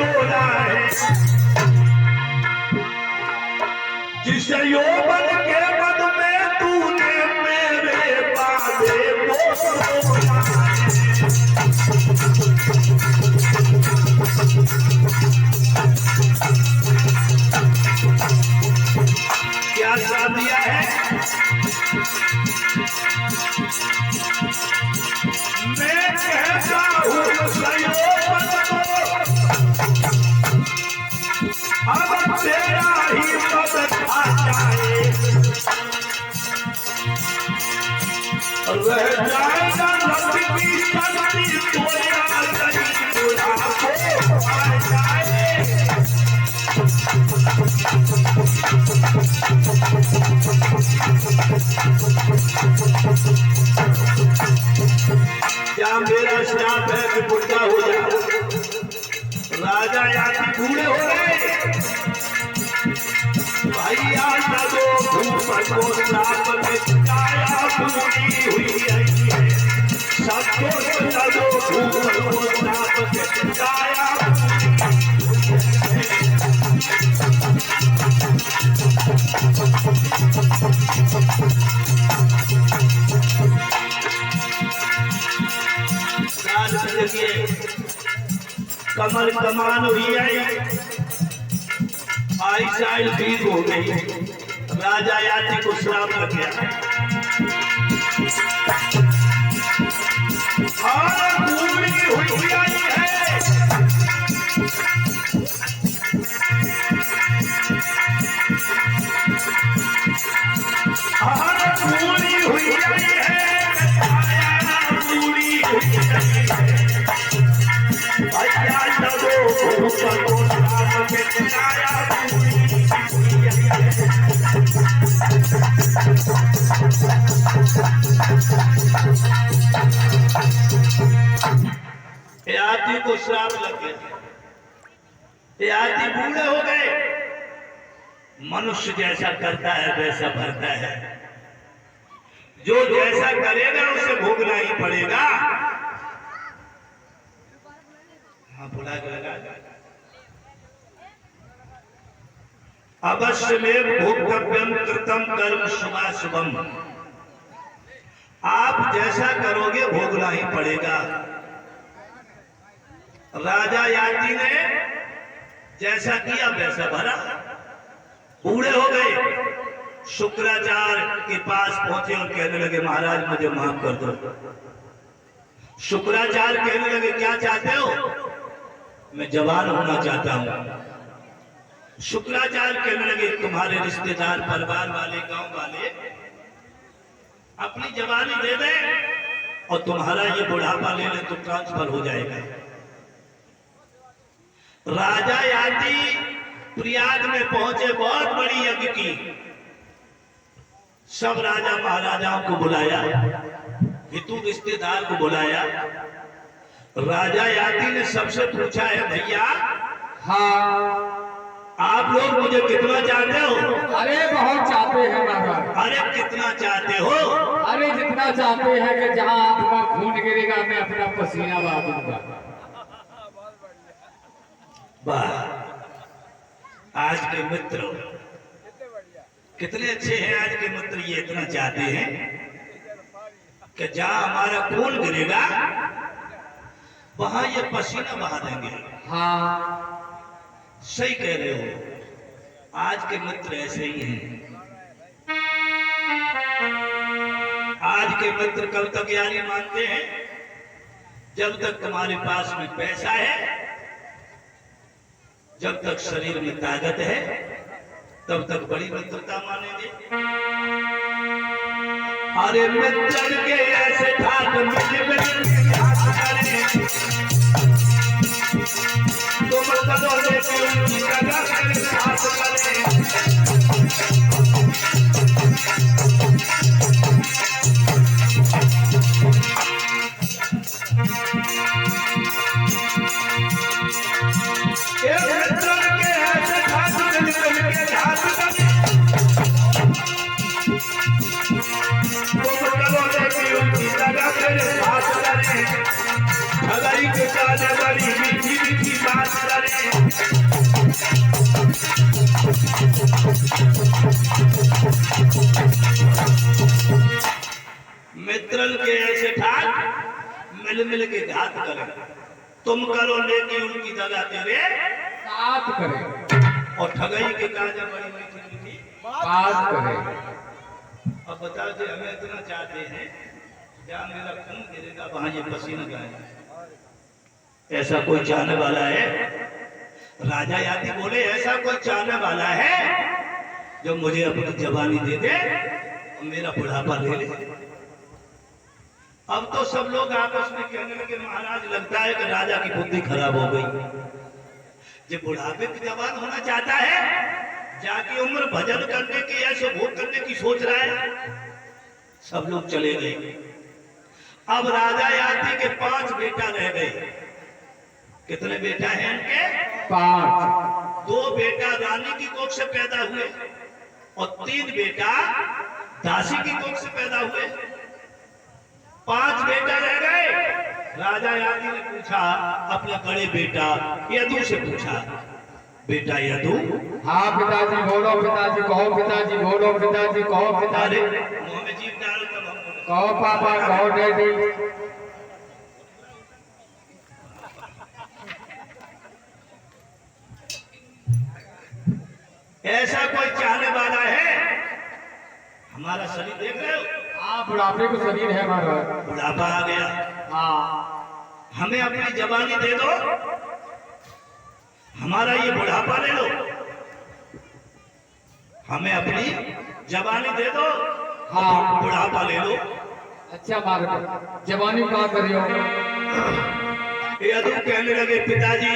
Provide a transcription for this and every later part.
सोया है, जिस यौवन के मद में तूने मेरे बाबे को सोया है। क्या सा दिया है? मैं कहता हूँ संयोग अब तेरा ही पद खा जाए, रह जाएगा लक्ष्मी शक्ति तोया गई बुरा को आ जाए। क्या मेरा श्राप है कि बुढ़ा हो जाए? राजा यानी बूढ़े हो गए, भाई आजा दो भूप को श्राप में काया पूरी हुई है, सबको बता दो भूप को श्राप में काया कमर कमान हुई आई, आई साइल ठीक हो गई, राजा याति को श्राप लग गया। और पूरी हुई आई है, और पूरी हुई आई है, पूरी हुई आई है। याति को श्राप लग गया, याति बूढ़े हो गए। मनुष्य जैसा करता है वैसा भरता है, जो जैसा करेगा उसे भोगना ही पड़ेगा। हाँ बुला लगा अवश्य में भोक्तव्यम कृतम कर्म शुभाशुभम, आप जैसा करोगे भोगना ही पड़ेगा। राजा याति ने जैसा किया वैसा भरा, बूढ़े हो गए। शुक्राचार्य के पास पहुंचे और कहने लगे महाराज मुझे माफ कर दो। शुक्राचार्य कहने लगे क्या चाहते हो? मैं जवान होना चाहता हूं। शुक्राचार्य कहने लगे तुम्हारे रिश्तेदार परिवार वाले गांव वाले अपनी जवानी दे दें और तुम्हारा ये बुढ़ापा ले ले तो ट्रांसफर हो जाएगा। राजा याति प्रयाग में पहुंचे, बहुत बड़ी यज्ञ की, सब राजा महाराजाओं को बुलाया, हितू रिश्तेदार को बुलाया। राजा याति ने सबसे पूछा है भैया हाँ आप लोग मुझे कितना चाहते हो? अरे बहुत चाहते हैं महाराज। अरे कितना चाहते हो? अरे जितना चाहते हैं कि जहाँ आपका खून गिरेगा मैं अपना पसीना बहा दूंगा। वाह, आज के मित्र कितने अच्छे हैं। आज के मित्र ये इतना चाहते हैं कि जहाँ हमारा खून गिरेगा वहां ये पसीना बहा देंगे। हाँ सही कह रहे हो, आज के मित्र ऐसे ही हैं। आज के मित्र कब तक यारी मानते हैं? जब तक तुम्हारे पास में पैसा है, जब तक शरीर में ताकत है, तब तक बड़ी मित्रता मानेंगे। अरे मित्र के ऐसे ठाट तुम कदों से उनकी जगह साथ करें। भगाई के काले बड़ी मीठी मीठी बात करें। मिल के घात करें, तुम करो लेकिन उनकी जगह तेरे साथ करे और ठगई के काजा बड़ी मीठी मीठी बात करे। अब बताओ जी हमें इतना चाहते हैं जहाँ मेरा खून गिरेगा वहां ये पसीना गाएगा, ऐसा कोई चाहने वाला है? राजा यादी बोले ऐसा कोई चाहने वाला है जो मुझे अपनी जवानी दे दे और मेरा बुढ़ापा ले ले। अब तो सब लोग आपस में कहने लगे महाराज लगता है कि राजा की बुद्धि खराब हो गई, जो बुढ़ापे की जवान होना चाहता है जाकी उम्र भजन करने की ऐसे भोग करने की सोच रहा है। सब लोग चले गए। अब राजा यादी के 5 बेटा रह गए। कितने बेटा हैं इनके? 5। 2 बेटा रानी की कोख से पैदा हुए और 3 बेटा दासी की कोख से पैदा हुए। 5 बेटा रह गए। राजा यादी ने पूछा अपने बड़े बेटा यदु से पूछा, बेटा यदु। हाँ पिताजी बोलो, पिताजी कहो, पिताजी बोलो, पिताजी कहो, पिताजी मुंह में जीभ डालो तब हम बोले। कहो पापा, कहो डैडी। ऐसा कोई चाहने वाला है? हमारा शरीर देख रहे हो? हाँ बुढ़ापे को शरीर है हमारा। बुढ़ापा आ गया। हाँ हमें अपनी जवानी दे दो, हमारा ये बुढ़ापा ले लो। हमें अपनी जवानी दे दो, हाँ बुढ़ापा ले लो। अच्छा मार्ग जवानी कहाँ करियो? यदु कहने लगे पिताजी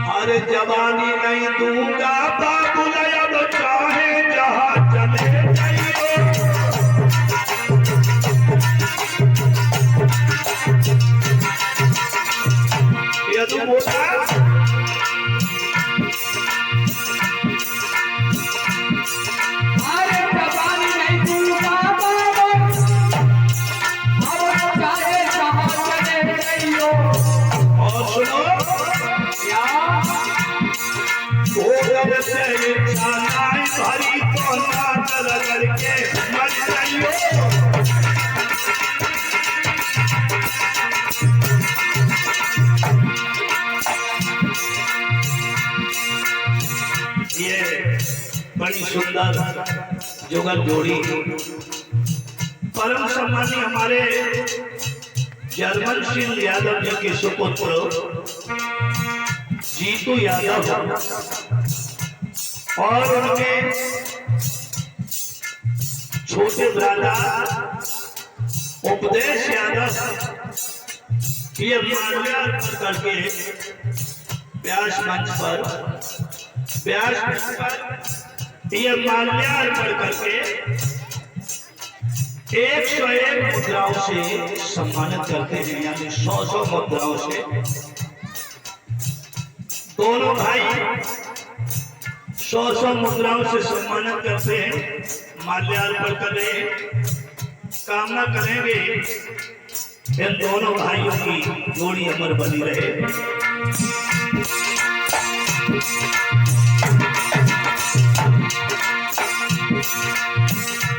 अरे जवानी नहीं दूंगा बाबू, अब चाहे जहां चले जाइए। यदु बोला अरे जवानी नहीं दूंगा बाबा, अब चाहे जहां चले जाइयो। और सुनो क्या? जब से इच्छा नाई भरी तो नाचल करके मर जाइयो। ये बड़ी सुंदर जुगल जोड़ी परम सम्मानी हमारे जर्मन सिंह यादव जी के सुपुत्र जीतू यादव और उनके छोटे दादा उपदेश यादव ये माल्यार्पण करके व्यास मंच पर ये माल्यार्पण करके 101 मुद्राओं से सम्मानित करते हैं, यानी 100 मुद्राओं से। दोनों भाई 100 मुद्राओं से सम्मानित करते हैं, माल्यार्पण कर रहे हैं। कामना करेंगे इन दोनों भाइयों की जोड़ी अमर बनी रहे।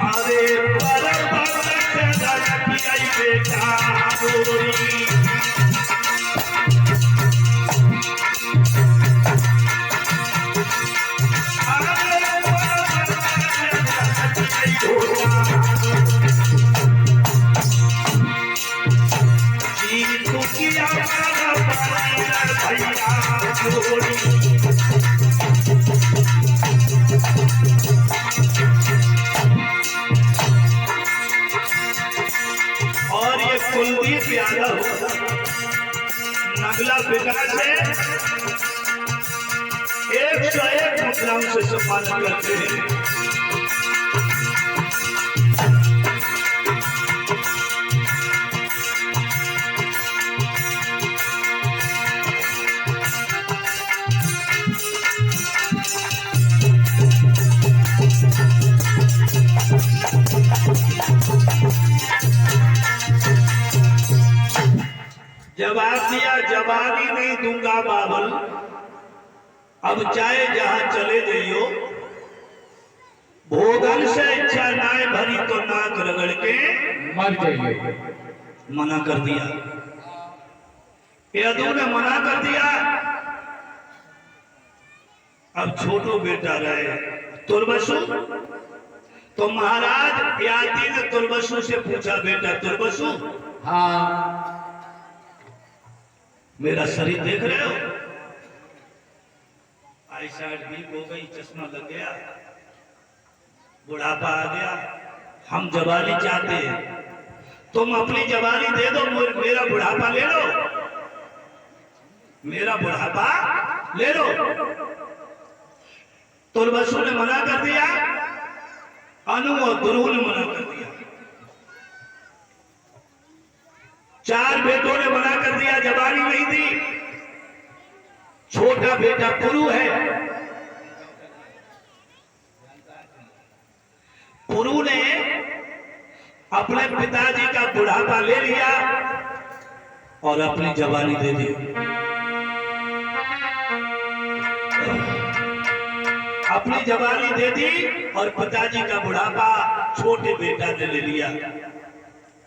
अरे बेटा और ये कुलदीप यादव नगला विकास है, 101 मुद्राओं से सम्मानित करते हैं। जवाब दिया जवानी नहीं दूंगा बाबल, अब चाहे जहां चले जाइयो। भोगन से इच्छा नाय भरी तो नाक रगड़ के मर जाइए। मना कर दिया, यदु ने मना कर दिया। अब छोटो बेटा रहे तुर्बसु, तो महाराज यादी ने तुर्बसु से पूछा, बेटा तुर्बसु, हाँ मेरा शरीर देख रहे हो? आई साइड वीक हो गई, चश्मा लग गया, बुढ़ापा आ गया, हम जवानी चाहते हैं, तुम अपनी जवानी दे दो, मेरा बुढ़ापा ले लो, मेरा बुढ़ापा ले लो। तुर्बसु ने मना कर दिया, अनु और ध्रुव ने मना कर दिया, चार बेटों ने मना कर दिया, जवानी नहीं दी। छोटा बेटा पुरु है, पुरु ने अपने पिताजी का बुढ़ापा ले लिया और अपनी जवानी दे दी। अपनी जवानी दे दी और पिताजी का बुढ़ापा छोटे बेटा ने ले लिया।